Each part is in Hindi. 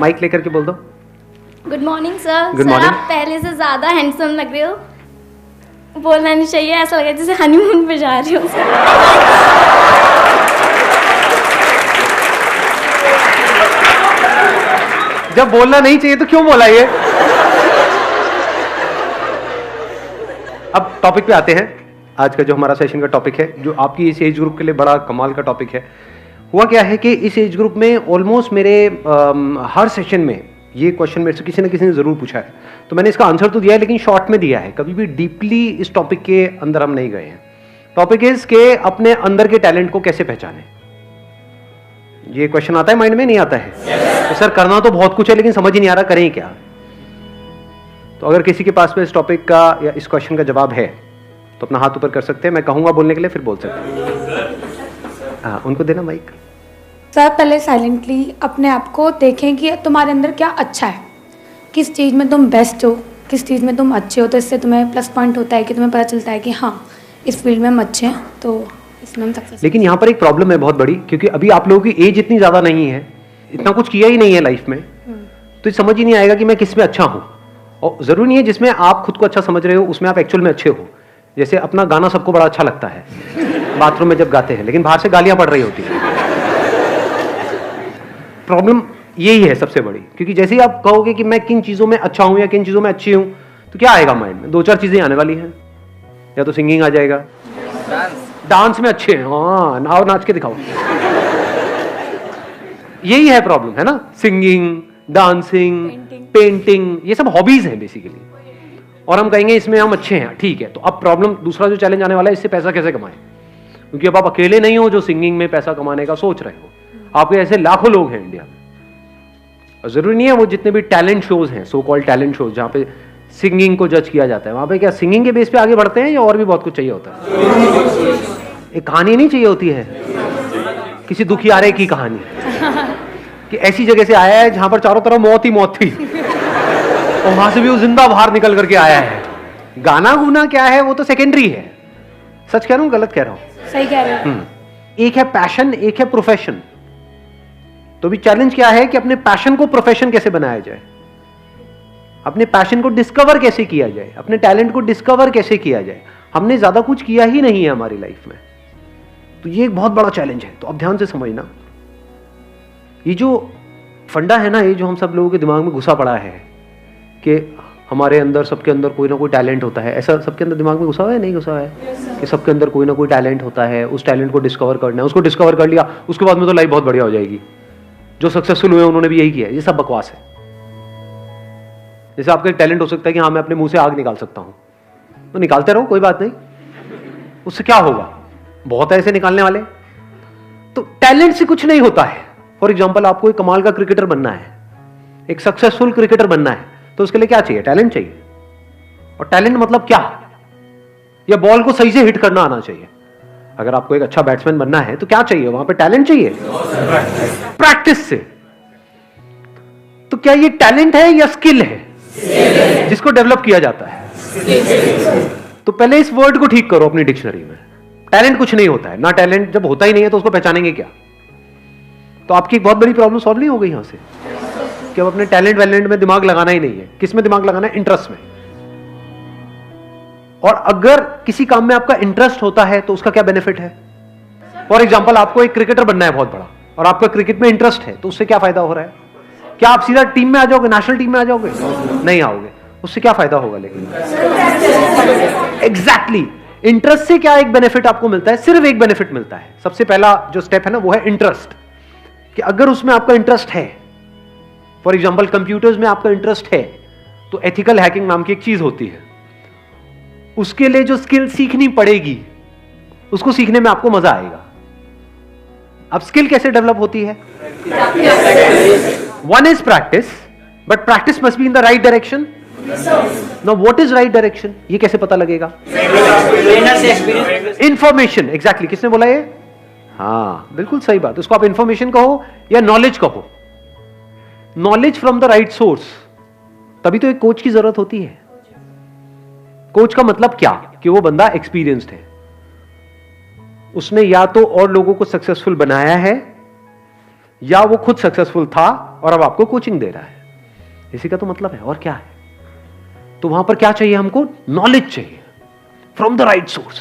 माइक लेकर के बोल दो। Good morning sir. Good sir morning. आप पहले से ज़्यादा हैंडसम लग रहे हो। बोलना नहीं चाहिए, ऐसा लग रहा है जैसे हनीमून पे जा रही हो। जब बोलना नहीं चाहिए तो क्यों बोला ये? अब टॉपिक पे आते हैं। आज का जो हमारा सेशन का टॉपिक है, जो आपकी इस एज ग्रुप के लिए बड़ा कमाल का टॉपिक है। हुआ क्या है कि इस एज ग्रुप में ऑलमोस्ट मेरे हर सेशन में ये क्वेश्चन मेरे से किसी न किसी ने जरूर पूछा है, तो मैंने इसका आंसर तो दिया है लेकिन शॉर्ट में दिया है, कभी भी डीपली इस टॉपिक के अंदर हम नहीं गए हैं। टॉपिक इज के अपने अंदर के टैलेंट को कैसे पहचाने। ये क्वेश्चन आता है माइंड में, नहीं आता है? तो सर करना तो बहुत कुछ है लेकिन समझ ही नहीं आ रहा, करें क्या? तो अगर किसी के पास में इस टॉपिक का या इस क्वेश्चन का जवाब है तो अपना हाथ ऊपर कर सकते हैं, मैं कहूंगा बोलने के लिए, फिर बोल सकते हैं। हाँ, उनको देना माइक। सर पहले साइलेंटली अपने आप को देखें कि तुम्हारे अंदर क्या अच्छा है, किस चीज़ में तुम बेस्ट हो, किस चीज़ में तुम अच्छे हो। तो इससे तुम्हें प्लस पॉइंट होता है कि तुम्हें पता चलता है कि हाँ इस फील्ड में हम अच्छे हैं, तो इसमें हम सक्सेस। लेकिन यहाँ पर एक प्रॉब्लम है बहुत बड़ी, क्योंकि अभी आप लोगों की एज इतनी ज़्यादा नहीं है, इतना कुछ किया ही नहीं है लाइफ में, तो समझ ही नहीं आएगा कि मैं किस में अच्छा हूँ। और ज़रूरी नहीं है जिसमें आप खुद को अच्छा समझ रहे हो उसमें आप एक्चुअल में अच्छे हो। जैसे अपना गाना सबको बड़ा अच्छा लगता है बाथरूम में जब गाते हैं, लेकिन बाहर से गालियाँ पड़ रही होती हैं। प्रॉब्लम यही है सबसे बड़ी, क्योंकि जैसे ही आप कहोगे कि मैं किन चीज़ों में अच्छा हूँ या किन चीज़ों में अच्छी हूँ, तो क्या आएगा माइंड में? दो चार चीज़ें आने वाली हैं। या तो सिंगिंग आ जाएगा, डांस में अच्छे हैं, हाँ नाव नाच के दिखाओ। यही है प्रॉब्लम, है ना? सिंगिंग, डांसिंग, पेंटिंग, ये सब हॉबीज हैं बेसिकली, और हम कहेंगे इसमें हम अच्छे हैं, ठीक है। तो अब प्रॉब्लम, दूसरा जो चैलेंज आने वाला है, इससे पैसा कैसे कमाएं? क्योंकि अब आप अकेले नहीं हो जो सिंगिंग में पैसा कमाने का सोच रहे हो, आपके ऐसे लाखों लोग हैं इंडिया में। और जरूरी नहीं है वो जितने भी टैलेंट शोज हैं, सो कॉल्ड टैलेंट शोज, जहाँ पे सिंगिंग को जज किया जाता है, वहां पे क्या सिंगिंग के बेस पे आगे बढ़ते हैं या और भी बहुत कुछ चाहिए होता है? एक कहानी नहीं चाहिए होती है, किसी दुखियारे की कहानी कि ऐसी जगह से आया है जहां पर चारों तरफ मौत ही मौत थी और वहां से भी वो जिंदा बाहर निकल करके आया है। गाना गुना क्या है वो तो सेकेंडरी है। सच कह रहा हूं, गलत कह रहा हूं? सही कह रहे हो। एक है पैशन, एक है प्रोफेशन। तो भी चैलेंज क्या है कि अपने पैशन को प्रोफेशन कैसे बनाया जाए, अपने पैशन को डिस्कवर कैसे किया जाए, अपने टैलेंट को डिस्कवर कैसे किया जाए। हमने ज्यादा कुछ किया ही नहीं है हमारी लाइफ में, तो ये एक बहुत बड़ा चैलेंज है। तो अब ध्यान से समझना, ये जो फंडा है ना, ये जो हम सब लोगों के दिमाग में घुसा पड़ा है कि हमारे अंदर, सबके अंदर कोई ना कोई टैलेंट होता है, ऐसा सबके अंदर दिमाग में घुसा हुआ है, नहीं घुसा हुआ है? कि सबके अंदर कोई ना कोई टैलेंट होता है, उस टैलेंट को डिस्कवर करना है, उसको डिस्कवर कर लिया उसके बाद में तो लाइफ बहुत बढ़िया हो जाएगी। जो सक्सेसफुल हुए उन्होंने भी यही किया है। ये सब बकवास है। जैसे आपका एक टैलेंट हो सकता है कि हाँ मैं अपने मुंह से आग निकाल सकता हूं, तो निकालते रहो, कोई बात नहीं, उससे क्या होगा? बहुत है ऐसे निकालने वाले। तो टैलेंट से कुछ नहीं होता है। फॉर एग्जाम्पल, आपको एक कमाल का क्रिकेटर बनना है, एक सक्सेसफुल क्रिकेटर बनना है, तो उसके लिए क्या चाहिए? टैलेंट चाहिए। और टैलेंट मतलब क्या? या बॉल को सही से हिट करना आना चाहिए। अगर आपको एक अच्छा बैट्समैन बनना है तो क्या चाहिए? वहां पे टैलेंट चाहिए, प्रैक्टिस से। तो क्या ये टैलेंट है या स्किल है जिसको डेवलप किया जाता है? तो पहले इस वर्ड को ठीक करो अपनी डिक्शनरी में। टैलेंट कुछ नहीं होता है ना। टैलेंट जब होता ही नहीं है तो उसको पहचानेंगे क्या? तो आपकी एक बहुत बड़ी प्रॉब्लम सॉल्व नहीं हो गई यहां से कि अब अपने टैलेंट वैलेंट में दिमाग लगाना ही नहीं है। किस में दिमाग लगाना है? इंटरेस्ट में। और अगर किसी काम में आपका इंटरेस्ट होता है तो उसका क्या बेनिफिट है? फॉर एग्जाम्पल, आपको एक क्रिकेटर बनना है बहुत बड़ा, और आपका क्रिकेट में इंटरेस्ट है, तो उससे क्या फायदा हो रहा है? क्या आप सीधा टीम में आ जाओगे, नेशनल टीम में आ जाओगे? नहीं आओगे। उससे क्या फायदा होगा? लेकिन एग्जैक्टली इंटरेस्ट से क्या एक बेनिफिट आपको मिलता है? सिर्फ एक बेनिफिट मिलता है। सबसे पहला जो स्टेप है ना, वो है इंटरेस्ट। कि अगर उसमें आपका इंटरेस्ट है, फॉर एग्जाम्पल कंप्यूटर्स में आपका इंटरेस्ट है, तो एथिकल हैकिंग नाम की एक चीज होती है, उसके लिए जो स्किल सीखनी पड़ेगी, उसको सीखने में आपको मजा आएगा। अब स्किल कैसे डेवलप होती है? One is practice, but practice must be in the right direction. Now what is right direction? ये कैसे पता लगेगा? इंफॉर्मेशन। एग्जैक्टली, किसने बोला ये? हाँ, बिल्कुल सही बात। उसको आप इंफॉर्मेशन कहो या नॉलेज कहो, knowledge from the right source. तभी तो एक कोच की जरूरत होती है। कोच का मतलब क्या? कि वो बंदा एक्सपीरियंस्ड है, उसने या तो और लोगों को सक्सेसफुल बनाया है, या वो खुद सक्सेसफुल था और अब आपको कोचिंग दे रहा है। इसी का तो मतलब है, और क्या है। तो वहां पर क्या चाहिए हमको? नॉलेज चाहिए from the right source.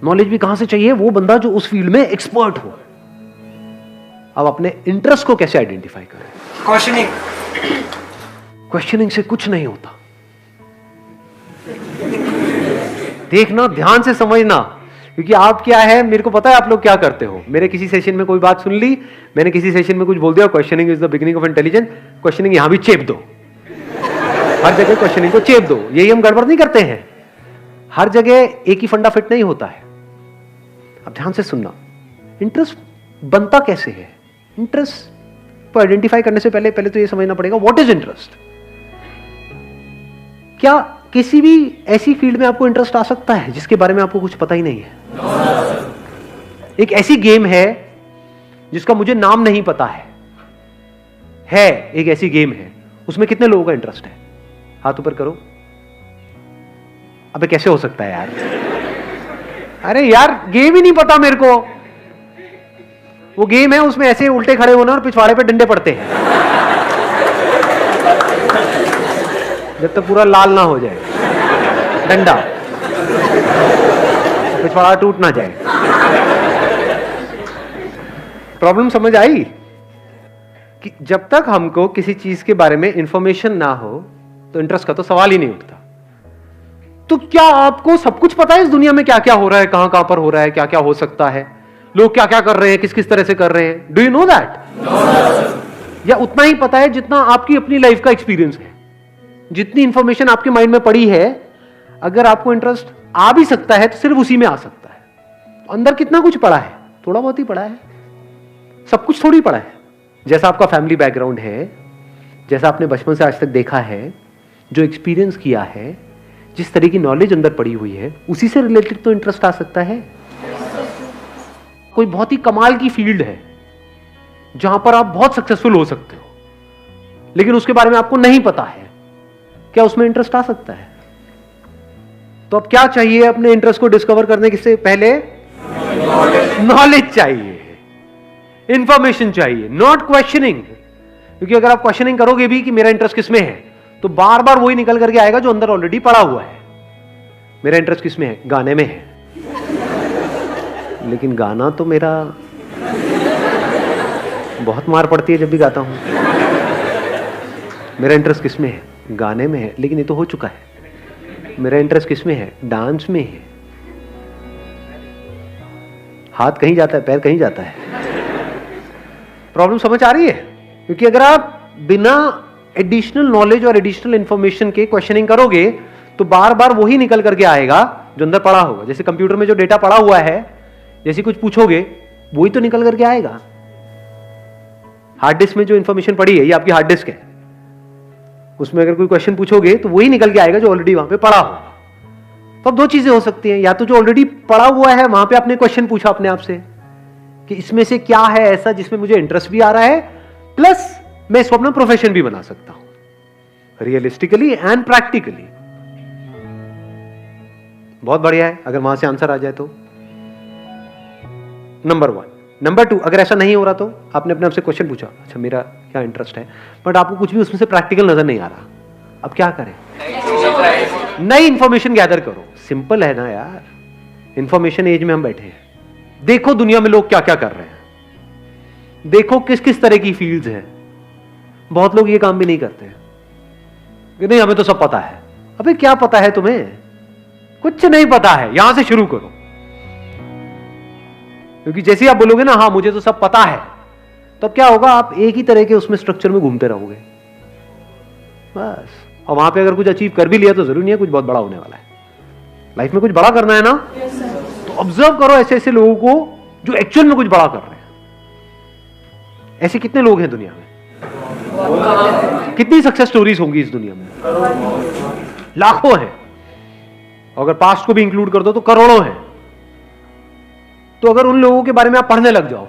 Knowledge भी कहां से चाहिए? वो बंदा जो उस फील्ड में एक्सपर्ट हो। अब अपने इंटरेस्ट को कैसे आइडेंटिफाई करें? क्वेश्चनिंग से कुछ नहीं होता। देखना, ध्यान से समझना, क्योंकि आप क्या है, मेरे को पता है आप लोग क्या करते हो। मेरे किसी सेशन में कोई बात सुन ली, मैंने किसी सेशन में कुछ बोल दिया, questioning is the beginning of intelligence, questioning यहां भी चेप दो, हर जगह क्वेश्चनिंग को चेप दो। यही हम गड़बड़ नहीं करते हैं। हर जगह एक ही फंडा फिट नहीं होता है। अब ध्यान से सुनना, इंटरेस्ट बनता कैसे है? इंटरेस्ट को आइडेंटिफाई करने से पहले तो ये समझना पड़ेगा व्हाट इज इंटरेस्ट। क्या किसी भी ऐसी फील्ड में आपको इंटरेस्ट आ सकता है जिसके बारे में आपको कुछ पता ही नहीं है? एक ऐसी गेम है जिसका मुझे नाम नहीं पता है एक ऐसी गेम है, उसमें कितने लोगों का इंटरेस्ट है? हाथ ऊपर करो। अबे कैसे हो सकता है यार? अरे यार गेम ही नहीं पता मेरे को। वो गेम है, उसमें ऐसे उल्टे खड़े होना और पिछवाड़े पे डंडे पड़ते हैं जब तक पूरा लाल ना हो जाए डंडा, पिछवाड़ा टूट ना जाए। प्रॉब्लम समझ आई? कि जब तक हमको किसी चीज के बारे में इंफॉर्मेशन ना हो तो इंटरेस्ट का तो सवाल ही नहीं उठता। तो क्या आपको सब कुछ पता है इस दुनिया में क्या क्या हो रहा है, कहां कहां पर हो रहा है, क्या क्या हो सकता है, लोग क्या क्या कर रहे हैं, किस किस तरह से कर रहे हैं? Do you know that? या उतना ही पता है जितना आपकी अपनी लाइफ का एक्सपीरियंस है? जितनी इंफॉर्मेशन आपके माइंड में पड़ी है, अगर आपको इंटरेस्ट आ भी सकता है तो सिर्फ उसी में आ सकता है। अंदर कितना कुछ पड़ा है? थोड़ा बहुत ही पड़ा है, सब कुछ थोड़ी पड़ा है। जैसा आपका फैमिली बैकग्राउंड है, जैसा आपने बचपन से आज तक देखा है, जो एक्सपीरियंस किया है, जिस तरह की नॉलेज अंदर पड़ी हुई है, उसी से रिलेटेड तो इंटरेस्ट आ सकता है। कोई बहुत ही कमाल की फील्ड है जहां पर आप बहुत सक्सेसफुल हो सकते हो, लेकिन उसके बारे में आपको नहीं पता है, क्या उसमें इंटरेस्ट आ सकता है? तो अब क्या चाहिए अपने इंटरेस्ट को डिस्कवर करने से पहले? नॉलेज चाहिए, इंफॉर्मेशन चाहिए, नॉट क्वेश्चनिंग। क्योंकि अगर आप क्वेश्चनिंग करोगे भी कि मेरा इंटरेस्ट किसमें है, तो बार बार वही निकल करके आएगा जो अंदर ऑलरेडी पड़ा हुआ है। मेरा इंटरेस्ट किसमें है? गाने में है। लेकिन गाना तो मेरा बहुत मार पड़ती है जब भी गाता हूं। मेरा इंटरेस्ट किसमें है? गाने में है, लेकिन ये तो हो चुका है। मेरा इंटरेस्ट किसमें है? डांस में है। हाथ कहीं जाता है, पैर कहीं जाता है। प्रॉब्लम समझ आ रही है? क्योंकि अगर आप बिना एडिशनल नॉलेज और एडिशनल इंफॉर्मेशन के क्वेश्चनिंग करोगे तो बार बार वही निकल करके आएगा जो अंदर पड़ा होगा। जैसे कंप्यूटर में जो डेटा पड़ा हुआ है, जैसे कुछ पूछोगे वही तो निकल करके आएगा। हार्ड डिस्क में जो इंफॉर्मेशन पड़ी है, ये आपकी हार्ड डिस्क है, उसमें अगर कोई क्वेश्चन पूछोगे तो वही निकल के आएगा जो ऑलरेडी वहां पे पड़ा होगा। तो अब दो चीजें हो सकती हैं, या तो जो ऑलरेडी पड़ा हुआ है वहां पे आपने क्वेश्चन पूछा अपने आप से कि इसमें से क्या है ऐसा जिसमें मुझे इंटरेस्ट भी आ रहा है, प्लस मैं इसको अपना प्रोफेशन भी बना सकता हूं रियलिस्टिकली एंड प्रैक्टिकली। बहुत बढ़िया है अगर वहां से आंसर आ जाए तो। नंबर 1। नंबर 2, अगर ऐसा नहीं हो रहा तो आपने अपने आप से क्वेश्चन पूछा, अच्छा मेरा क्या इंटरेस्ट है, बट आपको कुछ भी उसमें से प्रैक्टिकल नजर नहीं आ रहा, अब क्या करें? नई इंफॉर्मेशन गैदर करो। सिंपल है ना यार, इंफॉर्मेशन एज में हम बैठे हैं। देखो दुनिया में लोग क्या क्या कर रहे हैं, देखो किस किस तरह की फील्ड्स हैं। बहुत लोग ये काम भी नहीं करते हैं कि नहीं हमें तो सब पता है। अबे क्या पता है तुम्हें? कुछ नहीं पता है। यहां से शुरू करो, क्योंकि जैसे ही आप बोलोगे ना हाँ मुझे तो सब पता है, तो क्या होगा? आप एक ही तरह के उसमें स्ट्रक्चर में घूमते रहोगे बस। और वहां पे अगर कुछ अचीव कर भी लिया तो जरूरी नहीं है कुछ बहुत बड़ा होने वाला है। लाइफ में कुछ बड़ा करना है ना, तो ऑब्जर्व करो ऐसे ऐसे लोगों को जो एक्चुअल में कुछ बड़ा कर रहे हैं। ऐसे कितने लोग हैं दुनिया में? कितनी सक्सेस स्टोरीज होंगी इस दुनिया में? लाखों हैं। अगर पास्ट को भी इंक्लूड कर दो तो करोड़ों हैं। तो अगर उन लोगों के बारे में आप पढ़ने लग जाओ,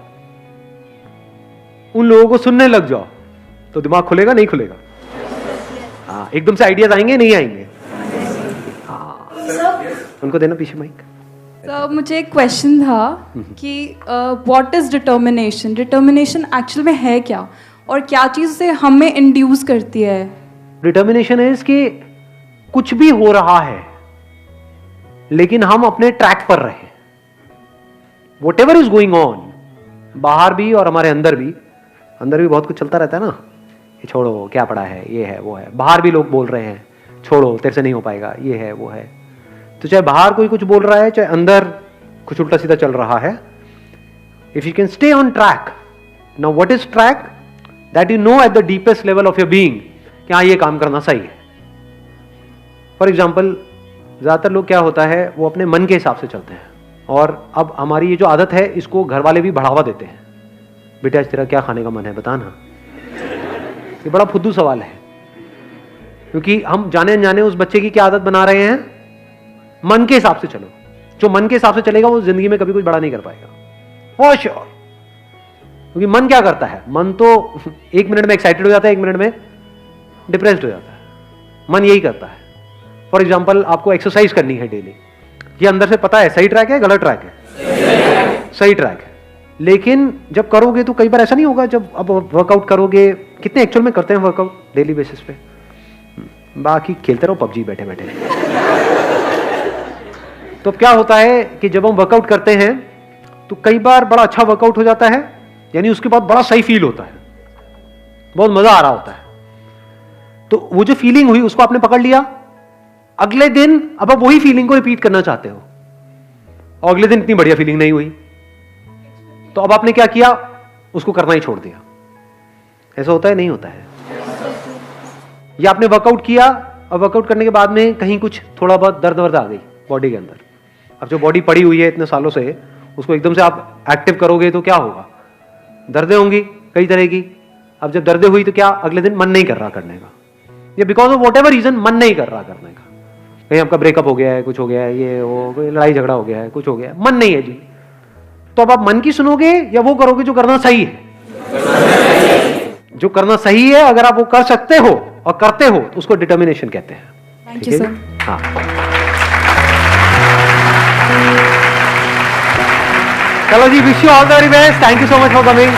उन लोगों को सुनने लग जाओ, तो दिमाग खुलेगा नहीं खुलेगा? हाँ, एकदम से आइडियाज आएंगे नहीं आएंगे? हाँ, उनको देना पीछे माइक। सर मुझे एक क्वेश्चन था कि what is determination, determination actual में है क्या और क्या चीज़ से हमें इंड्यूस करती है? डिटर्मिनेशन इज कि कुछ भी हो रहा है लेकिन हम अपने ट्रैक पर रहे, what ever is going on, बाहर भी और हमारे अंदर भी बहुत कुछ चलता रहता है ना, ये छोड़ो क्या पड़ा है, ये है वो है, बाहर भी लोग बोल रहे हैं छोड़ो तेरे से नहीं हो पाएगा, ये है वो है, तो चाहे बाहर कोई कुछ बोल रहा है चाहे अंदर कुछ उल्टा सीधा चल रहा है, if you can stay on track, now what is track, that you know at the deepest level of your being कि हाँ ये काम करना सही है। फॉर एग्जाम्पल ज्यादातर लोग क्या होता है वो अपने मन के हिसाब से चलते हैं, और अब हमारी ये जो आदत है इसको घर वाले भी बढ़ावा देते हैं, बेटा आज तेरा क्या खाने का मन है बता ना, ये बड़ा फुद्दू सवाल है, क्योंकि हम जाने अनजाने उस बच्चे की क्या आदत बना रहे हैं, मन के हिसाब से चलो, जो मन के हिसाब से चलेगा वो जिंदगी में कभी कुछ बड़ा नहीं कर पाएगा फॉर श्योर, क्योंकि मन क्या करता है, मन तो 1 मिनट में एक्साइटेड हो जाता है, 1 मिनट में डिप्रेस्ड हो जाता है, मन यही करता है। फॉर एग्जाम्पल आपको एक्सरसाइज करनी है डेली, ये अंदर से पता है सही ट्रैक है गलत ट्रैक है, सही ट्रैक है, लेकिन जब करोगे तो कई बार ऐसा नहीं होगा, जब अब वर्कआउट करोगे, कितने एक्चुअल में करते हैं वर्कआउट डेली बेसिस पे, बाकी खेलते रहो पबजी बैठे बैठे। तो क्या होता है कि जब हम वर्कआउट करते हैं तो कई बार बड़ा अच्छा वर्कआउट हो जाता है, यानी उसके बाद बड़ा सही फील होता है, बहुत मजा आ रहा होता है, तो वो जो फीलिंग हुई उसको आपने पकड़ लिया, अगले दिन अब आप वही फीलिंग को रिपीट करना चाहते हो, और अगले दिन इतनी बढ़िया फीलिंग नहीं हुई, तो अब आपने क्या किया, उसको करना ही छोड़ दिया। ऐसा होता है नहीं होता है? या आपने वर्कआउट किया और वर्कआउट करने के बाद में कहीं कुछ थोड़ा बहुत दर्द वर्द आ गई बॉडी के अंदर, अब जो बॉडी पड़ी हुई है इतने सालों से, उसको एकदम से आप एक्टिव करोगे तो क्या होगा, दर्दें होंगी कई तरह की, अब जब दर्दें हुई तो क्या अगले दिन मन नहीं कर रहा करने का, या because of whatever reason मन नहीं कर रहा करने का, कहीं आपका ब्रेकअप हो गया है, कुछ हो गया है, ये वो कोई लड़ाई झगड़ा हो गया है, कुछ हो गया है, मन नहीं है जी, तो अब आप मन की सुनोगे या वो करोगे जो करना सही है? जो करना सही है अगर आप वो कर सकते हो और करते हो तो उसको डिटर्मिनेशन कहते हैं। Thank you sir. हाँ, चलो जी, wish you all the very best, thank you so much for coming.